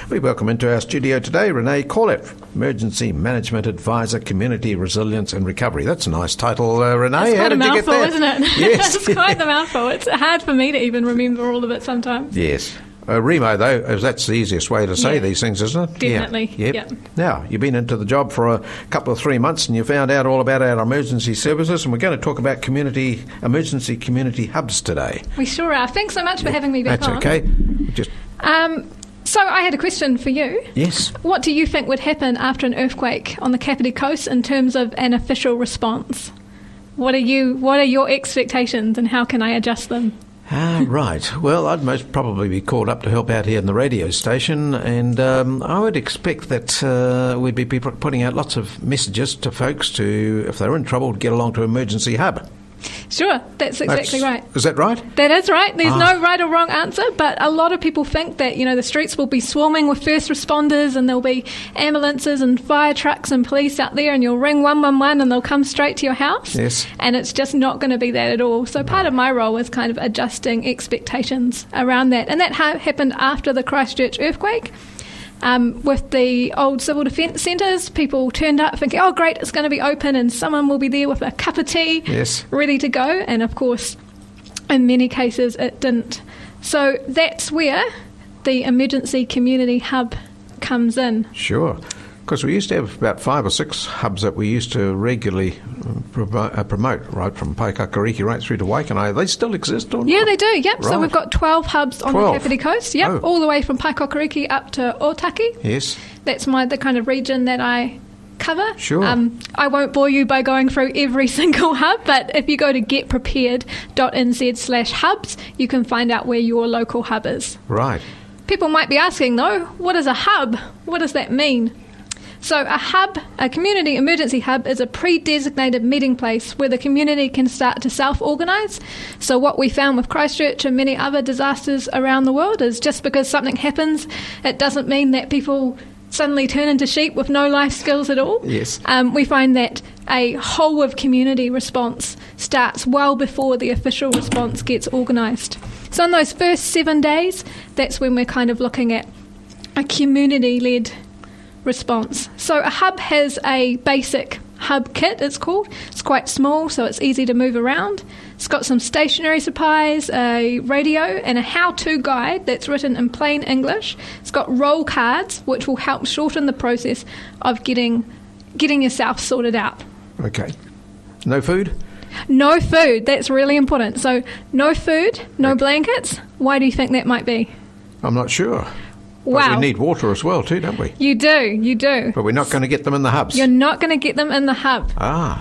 We welcome into our studio today Renee, Corlett, Emergency Management Advisor, Community Resilience and Recovery. That's a nice title, Renee. It's How quite a did you get mouthful, that? isn't it? Yes. It's quite a mouthful. It's hard for me to even remember all of it sometimes. Yes. Remo, though, that's the easiest way to say these things, isn't it? Definitely. Yeah. Yep. Now, you've been into the job for a couple of 3 months and you found out all about our emergency services, and we're going to talk about emergency community hubs today. We sure are. Thanks so much for having me back on. That's okay. So I had a question for you. Yes. What do you think would happen after an earthquake on the Kapiti Coast in terms of an official response? What are your expectations and how can I adjust them? Right. Well, I'd most probably be called up to help out here in the radio station, and I would expect that we'd be putting out lots of messages to folks to, if they're in trouble, to get along to emergency hub. Sure, that's exactly right. Is that right? That is right. There's no right or wrong answer, but a lot of people think that, the streets will be swarming with first responders and there'll be ambulances and fire trucks and police out there, and you'll ring 111 and they'll come straight to your house. Yes. And it's just not going to be that at all. So part of my role is kind of adjusting expectations around that. And that happened after the Christchurch earthquake. With the old civil defence centres, people turned up thinking, oh great, it's going to be open and someone will be there with a cup of tea, ready to go. And of course, in many cases, it didn't. So that's where the emergency community hub comes in. Sure. Because we used to have about 5 or 6 hubs that we used to regularly promote, right from Paikakariki right through to Waikanae. They still exist, or not? Yeah, they do, yep. Right. So we've got 12 hubs on the Kapiti Coast, all the way from Paikakariki up to Otaki. Yes. That's the kind of region that I cover. Sure. I won't bore you by going through every single hub, but if you go to getprepared.nz/hubs, you can find out where your local hub is. Right. People might be asking, though, what is a hub? What does that mean? So a hub, a community emergency hub, is a pre-designated meeting place where the community can start to self-organise. So what we found with Christchurch and many other disasters around the world is just because something happens, it doesn't mean that people suddenly turn into sheep with no life skills at all. Yes. We find that a whole of community response starts well before the official response gets organised. So in those first 7 days, that's when we're kind of looking at a community-led response. So a hub has a basic hub kit, it's called. It's quite small, so it's easy to move around. It's got some stationary supplies, a radio, and a how-to guide that's written in plain English. It's got roll cards, which will help shorten the process of getting yourself sorted out. Okay. No food? No food. That's really important. So no food, no blankets. Why do you think that might be? I'm not sure. Wow. But we need water as well too, don't we? You do. But we're not going to get them in the hubs. You're not going to get them in the hub.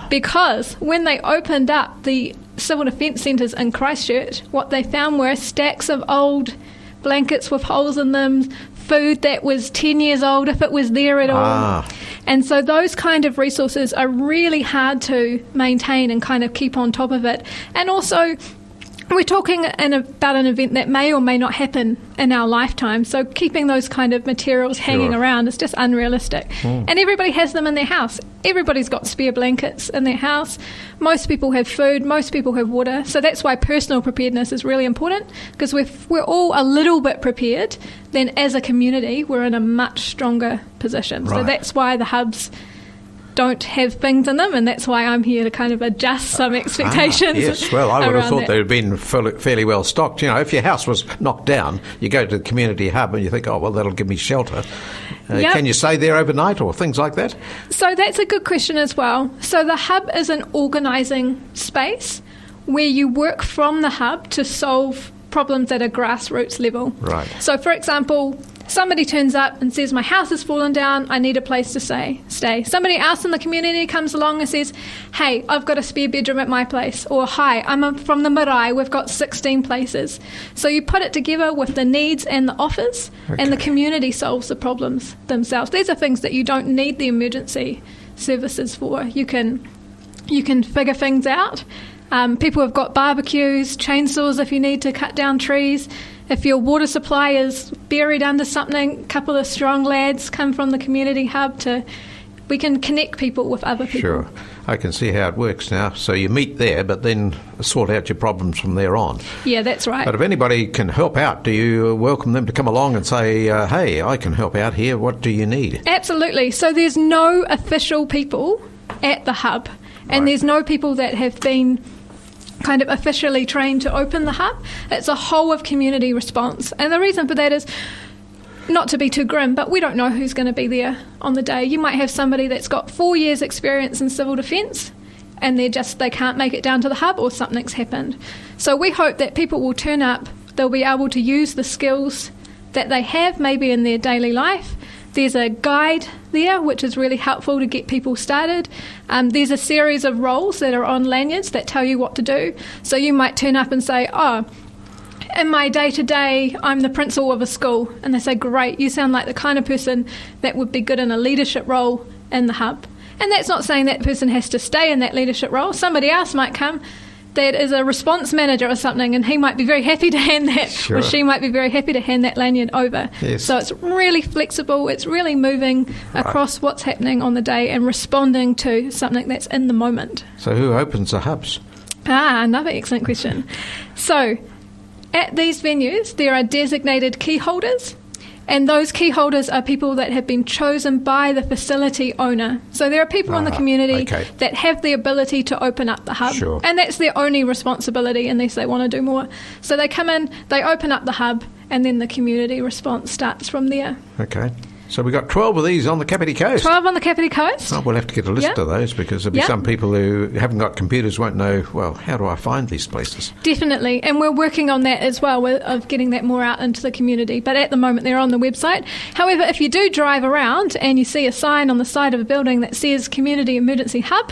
Because when they opened up the civil defence centres in Christchurch, what they found were stacks of old blankets with holes in them, food that was 10 years old if it was there at all. And so those kind of resources are really hard to maintain and kind of keep on top of it. And also, we're talking about an event that may or may not happen in our lifetime, so keeping those kind of materials hanging around is just unrealistic. And everybody has them in their house. Everybody's got spare blankets in their house. Most people have food. Most people have water. So that's why personal preparedness is really important, because we're all a little bit prepared, then as a community we're in a much stronger position. Right. So that's why the hubs don't have things in them, and that's why I'm here to kind of adjust some expectations. Yes, well, I would have thought that. they would have been fairly well stocked. If your house was knocked down, you go to the community hub and you think, oh, well, that'll give me shelter. Can you stay there overnight or things like that? So that's a good question as well. So the hub is an organising space where you work from the hub to solve problems at a grassroots level. Right. So, for example, somebody turns up and says, my house has fallen down, I need a place to stay. Somebody else in the community comes along and says, hey, I've got a spare bedroom at my place. Or, hi, I'm from the marae, we've got 16 places. So you put it together with the needs and the offers, and the community solves the problems themselves. These are things that you don't need the emergency services for. You can figure things out. People have got barbecues, chainsaws if you need to cut down trees. If your water supply is buried under something, a couple of strong lads come from the community hub to we can connect people with other people. Sure. I can see how it works now. So you meet there, but then sort out your problems from there on. Yeah, that's right. But if anybody can help out, do you welcome them to come along and say, hey, I can help out here, what do you need? Absolutely. So there's no official people at the hub, and there's no people that have been kind of officially trained to open the hub. It's a whole of community response. And the reason for that is, not to be too grim, but we don't know who's going to be there on the day. You might have somebody that's got 4 years experience in civil defence and they can't make it down to the hub, or something's happened. So we hope that people will turn up, they'll be able to use the skills that they have maybe in their daily life. There's a guide there which is really helpful to get people started. There's a series of roles that are on lanyards that tell you what to do. So you might turn up and say, in my day-to-day, I'm the principal of a school. And they say, great, you sound like the kind of person that would be good in a leadership role in the hub. And that's not saying that person has to stay in that leadership role. Somebody else might come that is a response manager or something, and he might be very happy to hand that, or she might be very happy to hand that lanyard over. Yes. So it's really flexible. It's really moving across what's happening on the day and responding to something that's in the moment. So who opens the hubs? Another excellent question. So at these venues, there are designated key holders, and those key holders are people that have been chosen by the facility owner. So there are people in the community that have the ability to open up the hub, and that's their only responsibility unless they want to do more. So they come in, they open up the hub, and then the community response starts from there. Okay. So we've got 12 of these on the Kapiti Coast. 12 on the Kapiti Coast. Oh, we'll have to get a list of those, because there'll be some people who haven't got computers won't know, well, how do I find these places? Definitely, and we're working on that as well, of getting that more out into the community. But at the moment, they're on the website. However, if you do drive around and you see a sign on the side of a building that says Community Emergency Hub,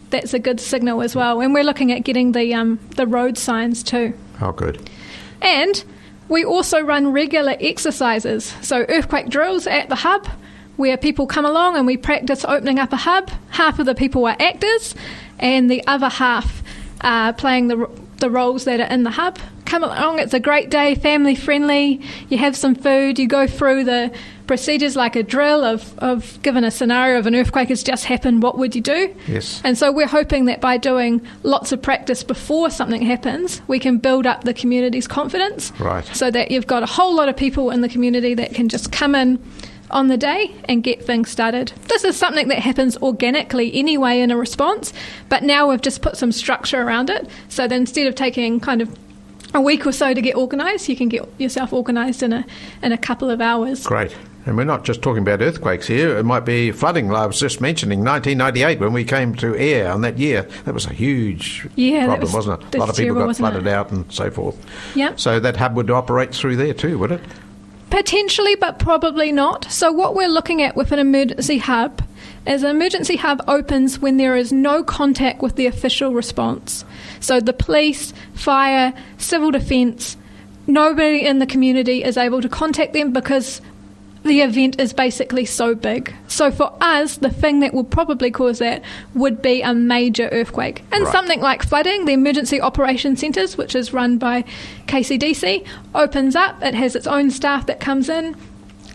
that's a good signal as well. And we're looking at getting the road signs too. Oh, good. And we also run regular exercises, so earthquake drills at the hub, where people come along and we practice opening up a hub. Half of the people are actors, and the other half are playing the roles that are in the hub. Come along, it's a great day, family friendly. You have some food, you go through the procedures like a drill of given a scenario of an earthquake has just happened, what would you do? Yes. And so we're hoping that by doing lots of practice before something happens, we can build up the community's confidence. Right. So that you've got a whole lot of people in the community that can just come in on the day and get things started. This is something that happens organically anyway in a response, but now we've just put some structure around it, so that instead of taking kind of a week or so to get organised, you can get yourself organised in a couple of hours. Great. And we're not just talking about earthquakes here. It might be flooding. I was just mentioning 1998 when we came to air on that year. That was a huge problem, wasn't it? A lot of people got flooded out and so forth. Yeah. So that hub would operate through there too, would it? Potentially, but probably not. So what we're looking at with an emergency hub is an emergency hub opens when there is no contact with the official response. So the police, fire, civil defence, nobody in the community is able to contact them because the event is basically so big. So for us, the thing that would probably cause that would be a major earthquake. And something like flooding, the Emergency Operations Centres, which is run by KCDC, opens up. It has its own staff that comes in,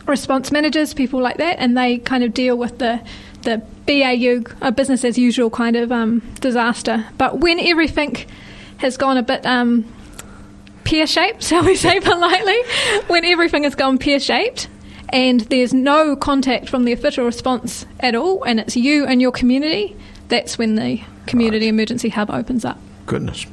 response managers, people like that, and they kind of deal with the BAU, a business as usual kind of disaster. But when everything has gone a bit pear-shaped, shall we say politely, when everything has gone pear-shaped, and there's no contact from the official response at all, and it's you and your community, that's when the Community Emergency Hub opens up. Goodness.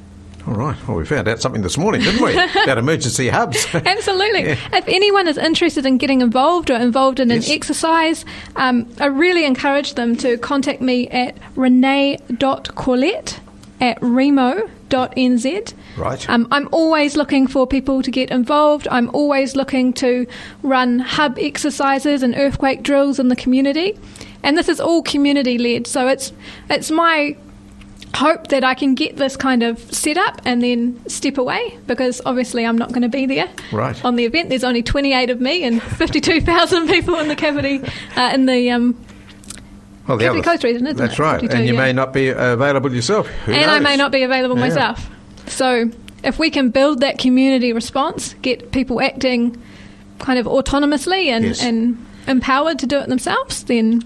All right. Well, we found out something this morning, didn't we? About emergency hubs. Absolutely. Yeah. If anyone is interested in getting involved or involved in an exercise, I really encourage them to contact me at renee.corlett@remo.nz. Right. I'm always looking for people to get involved. I'm always looking to run hub exercises and earthquake drills in the community. And this is all community-led. So it's my hope that I can get this kind of set up and then step away, because obviously I'm not going to be there on the event. There's only 28 of me and 52,000 people in the Kapiti, in the Kapiti Coast region, isn't it? That's right. And you may not be available yourself. Who knows? I may not be available myself. So if we can build that community response, get people acting kind of autonomously and empowered to do it themselves, then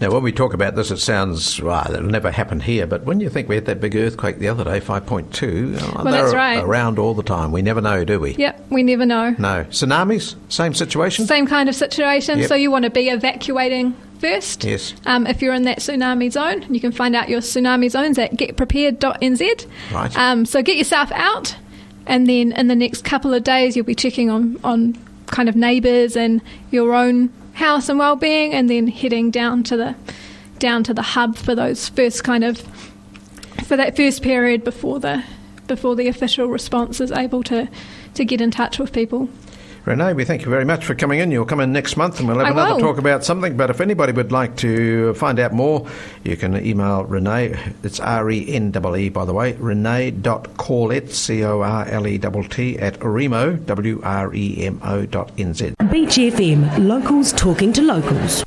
Now, when we talk about this, it sounds, well, it'll never happen here, but when you think we had that big earthquake the other day, 5.2, well, that's right. Around all the time. We never know, do we? Yep, we never know. No. Tsunamis, same situation? Same kind of situation. Yep. So you want to be evacuating first. Yes. If you're in that tsunami zone, you can find out your tsunami zones at getprepared.nz. Right. So get yourself out, and then in the next couple of days you'll be checking on kind of neighbours and your own house and well-being, and then heading down to the hub for those first for that first period before the official response is able to get in touch with people. Renee, we thank you very much for coming in. You'll come in next month and we'll have another talk about something. But if anybody would like to find out more, you can email Renee. It's RENEE, by the way, Renee.Corlett, CORLETT, at WREMO, WREMO.NZ. Beach FM, locals talking to locals.